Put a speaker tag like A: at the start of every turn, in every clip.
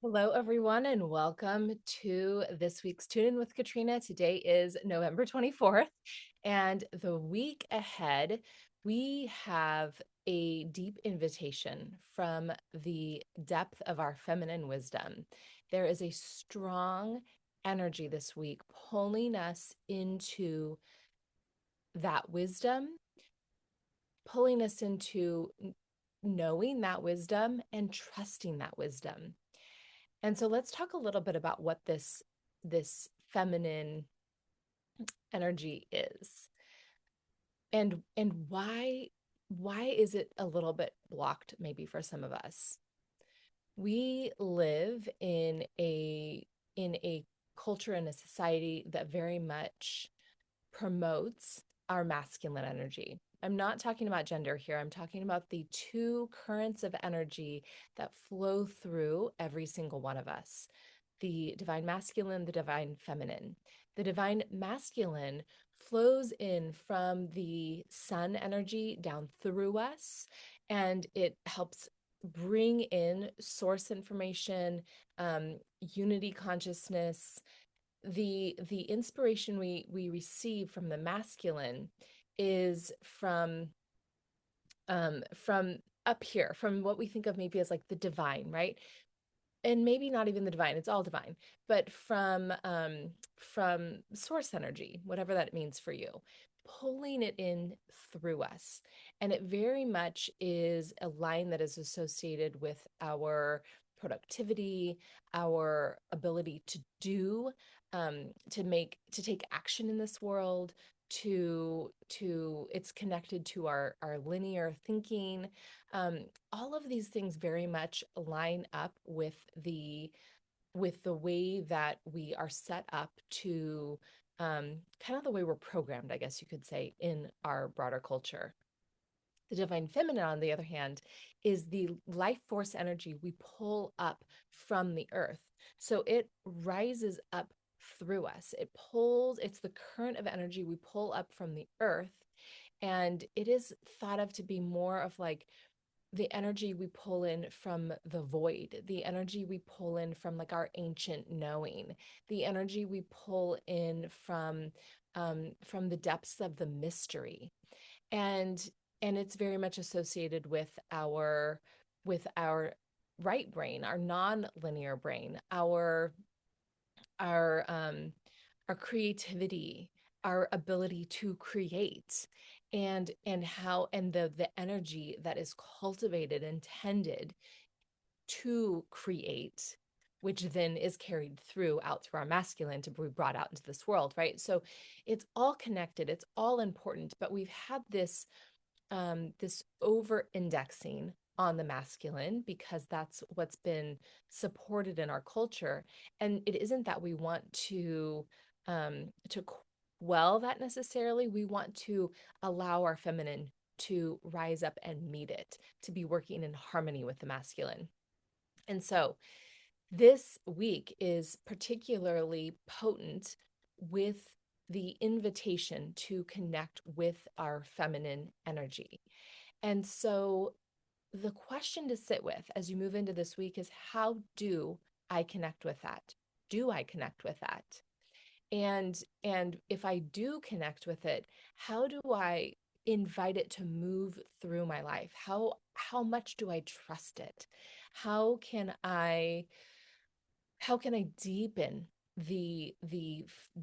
A: Hello, everyone, and welcome to this week's Tune In with Katrina. Today is November 24th, and the week ahead, we have a deep invitation from the depth of our feminine wisdom. There is a strong energy this week pulling us into that wisdom, pulling us into knowing that wisdom and trusting that wisdom. And so let's talk a little bit about what this feminine energy is and why is it a little bit blocked maybe for some of us. We live in a culture and a society that very much promotes our masculine energy. I'm not talking about gender here. I'm talking about the two currents of energy that flow through every single one of us: the divine masculine, the divine feminine. The divine masculine flows in from the sun energy down through us, and it helps bring in source information, unity consciousness. The inspiration we receive from the masculine is from up here, from what we think of maybe as like the divine, right? And maybe not even the divine, it's all divine, but from source energy, whatever that means for you, pulling it in through us. And it very much is a line that is associated with our productivity, our ability to do, to take action in this world, to it's connected to our linear thinking. All of these things very much line up with the way that we are set up to, kind of the way we're programmed, I guess you could say, in our broader culture. The divine feminine, on the other hand, is the life force energy we pull up from the earth. So it rises up through us. It's the current of energy we pull up from the earth. And it is thought of to be more of like the energy we pull in from the void, the energy we pull in from like our ancient knowing, the energy we pull in from the depths of the mystery. And and it's very much associated with our right brain, our non-linear brain, our our creativity, our ability to create, and how and the energy that is cultivated and tended to create, which then is carried through out through our masculine to be brought out into this world, right? So it's all connected, it's all important, but we've had this over indexing on the masculine because that's what's been supported in our culture. And it isn't that we want to quell that necessarily. We want to allow our feminine to rise up and meet it, to be working in harmony with the masculine. And so this week is particularly potent with the invitation to connect with our feminine energy. And so the question to sit with as you move into this week is, how do I connect with that? Do I connect with that? And if I do connect with it, how do I invite it to move through my life? How much do I trust it? How can I how can I deepen the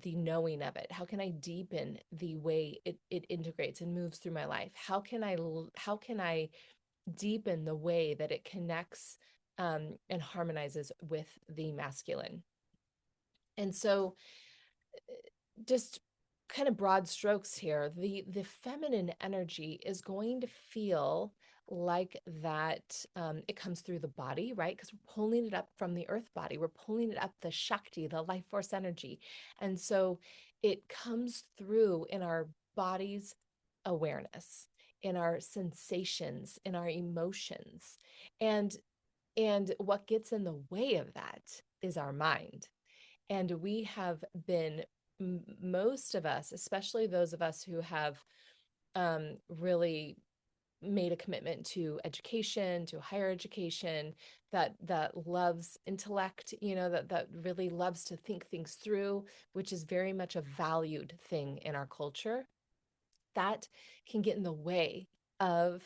A: knowing of it? How can I deepen the way it integrates and moves through my life? How can I deepen the way that it connects, and harmonizes with the masculine? And so, just kind of broad strokes here, the feminine energy is going to feel like that, it comes through the body, right? Because we're pulling it up from the earth body, we're pulling it up, the Shakti, the life force energy. And so it comes through in our body's awareness, in our sensations, in our emotions. And what gets in the way of that is our mind. And we have been, most of us, especially those of us who have, really made a commitment to education, to higher education, that loves intellect, that really loves to think things through, which is very much a valued thing in our culture, that can get in the way of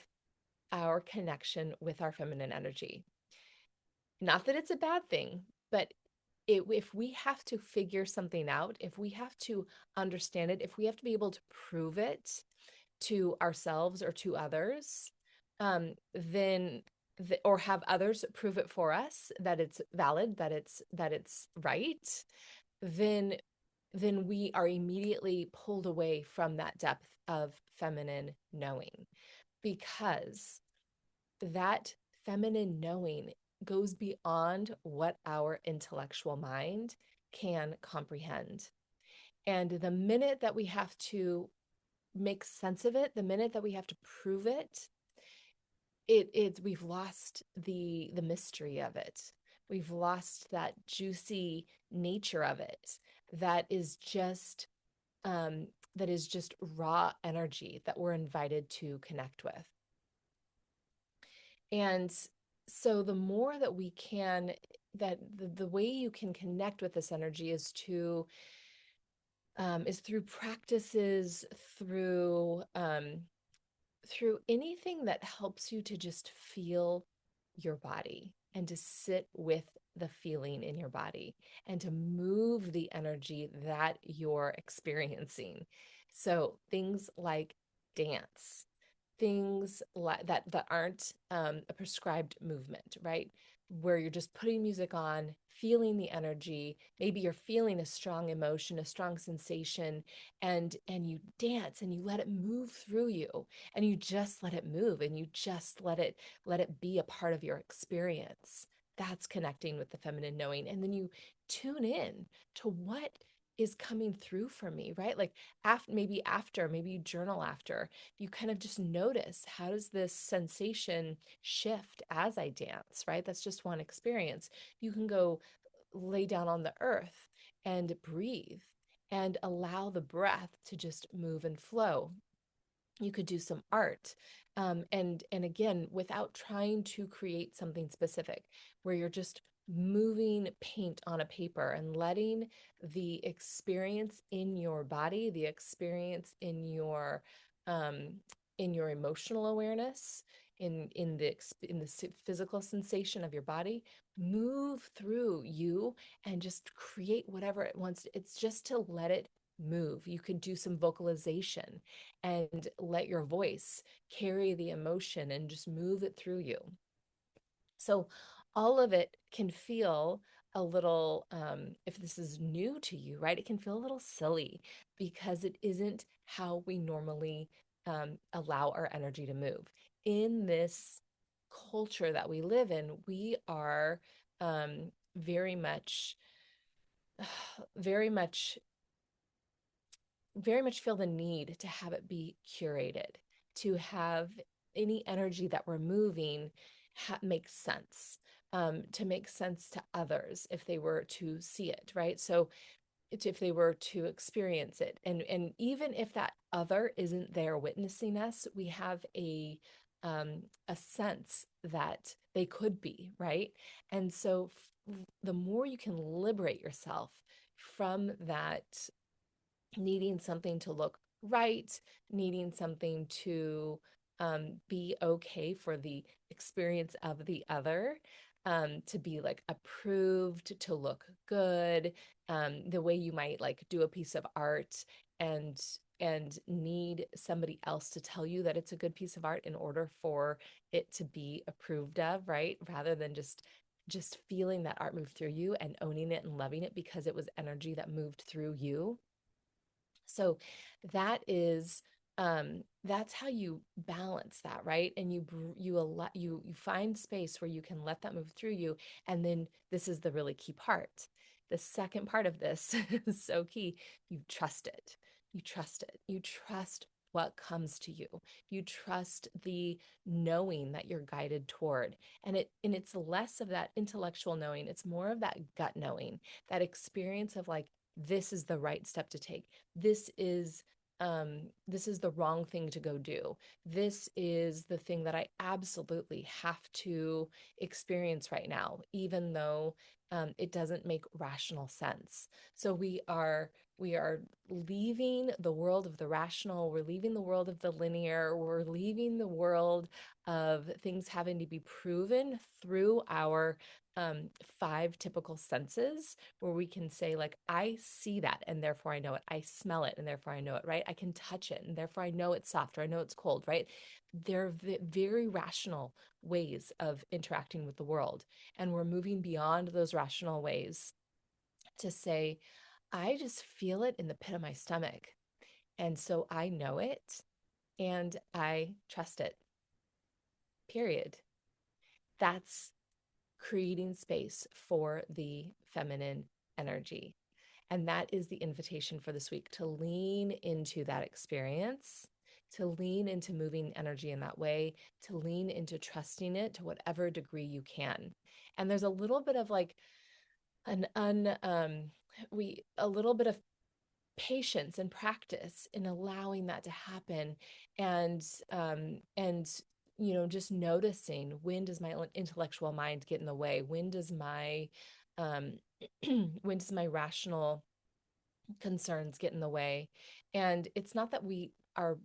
A: our connection with our feminine energy. Not that it's a bad thing, but if we have to figure something out, if we have to understand it, if we have to be able to prove it to ourselves or to others, then or have others prove it for us that it's valid, that it's right, then we are immediately pulled away from that depth of feminine knowing, because that feminine knowing goes beyond what our intellectual mind can comprehend. And the minute that we have to make sense of it, the minute that we have to prove it, we've lost the mystery of it. We've lost that juicy nature of it. That is just um, that is just raw energy that we're invited to connect with. And so the more that we can, that the way you can connect with this energy is through practices, through anything that helps you to just feel your body and to sit with the feeling in your body and to move the energy that you're experiencing. So things like dance, things like that aren't a prescribed movement, right? Where you're just putting music on, feeling the energy. Maybe you're feeling a strong emotion, a strong sensation, and you dance and you let it move through you, and you just let it move, and you just let it be a part of your experience. That's connecting with the feminine knowing. And then you tune in to what is coming through for me, right? Like maybe you journal after, you kind of just notice, how does this sensation shift as I dance, right? That's just one experience. You can go lay down on the earth and breathe and allow the breath to just move and flow. You could do some art, and again, without trying to create something specific, where you're just moving paint on a paper and letting the experience in your body, the experience um, in your emotional awareness, in the physical sensation of your body, move through you and just create whatever it wants. It's just to let it move. You could do some vocalization and let your voice carry the emotion and just move it through you. So all of it can feel a little, if this is new to you, right, it can feel a little silly because it isn't how we normally allow our energy to move. In this culture that we live in, we are very much, very much very much feel the need to have it be curated, to have any energy that we're moving make sense, to make sense to others if they were to see it, right? So if they were to experience it, and even if that other isn't there witnessing us, we have a sense that they could be, right? And so the more you can liberate yourself from that, needing something to look right, needing something to be okay for the experience of the other, to be like approved, to look good, the way you might like do a piece of art and need somebody else to tell you that it's a good piece of art in order for it to be approved of, right? Rather than just feeling that art move through you and owning it and loving it because it was energy that moved through you. So that's how you balance that, right? And you find space where you can let that move through you. And then this is the really key part. The second part of this is so key. You trust it. You trust it. You trust what comes to you. You trust the knowing that you're guided toward. And it's less of that intellectual knowing. It's more of that gut knowing, that experience of like, this is the right step to take. This is this is the wrong thing to go do. This is the thing that I absolutely have to experience right now, even though it doesn't make rational sense. So we are leaving the world of the rational, we're leaving the world of the linear, we're leaving the world of things having to be proven through our five typical senses, where we can say, like, I see that and therefore I know it. I smell it and therefore I know it, right? I can touch it and therefore I know it's soft or I know it's cold, right? They're very rational ways of interacting with the world. And we're moving beyond those rational ways to say, I just feel it in the pit of my stomach. And so I know it and I trust it, period. That's creating space for the feminine energy. And that is the invitation for this week, to lean into that experience, to lean into moving energy in that way, to lean into trusting it to whatever degree you can. And there's a little bit of like an a little bit of patience and practice in allowing that to happen, and and just noticing, when does my own intellectual mind get in the way, when does my um when does my rational concerns get in the way. And it's not that we are,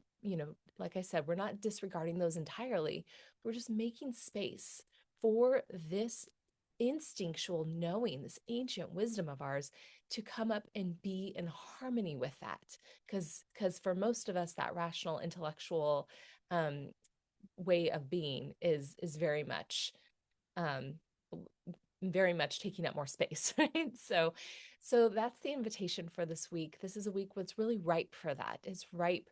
A: like I said, we're not disregarding those entirely. We're just making space for this instinctual knowing, this ancient wisdom of ours, to come up and be in harmony with that. Because for most of us, that rational, intellectual um, way of being is um, very much taking up more space, right? So that's the invitation for this week. This is a week what's really ripe for that. It's ripe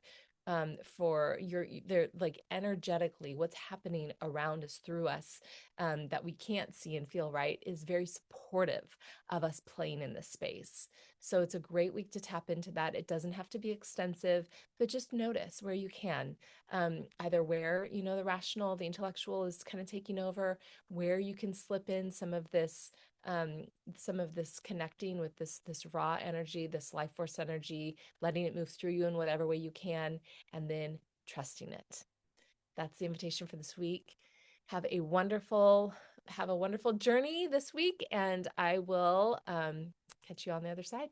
A: for your there, like, energetically, what's happening around us, through us, that we can't see and feel, right, is very supportive of us playing in this space. So it's a great week to tap into that. It doesn't have to be extensive, but just notice where you can, either where, the rational, the intellectual is kind of taking over, where you can slip in um, some of this connecting with this raw energy, this life force energy, letting it move through you in whatever way you can, and then trusting it. That's the invitation for this week. Have a wonderful have a wonderful journey this week, and I will catch you on the other side.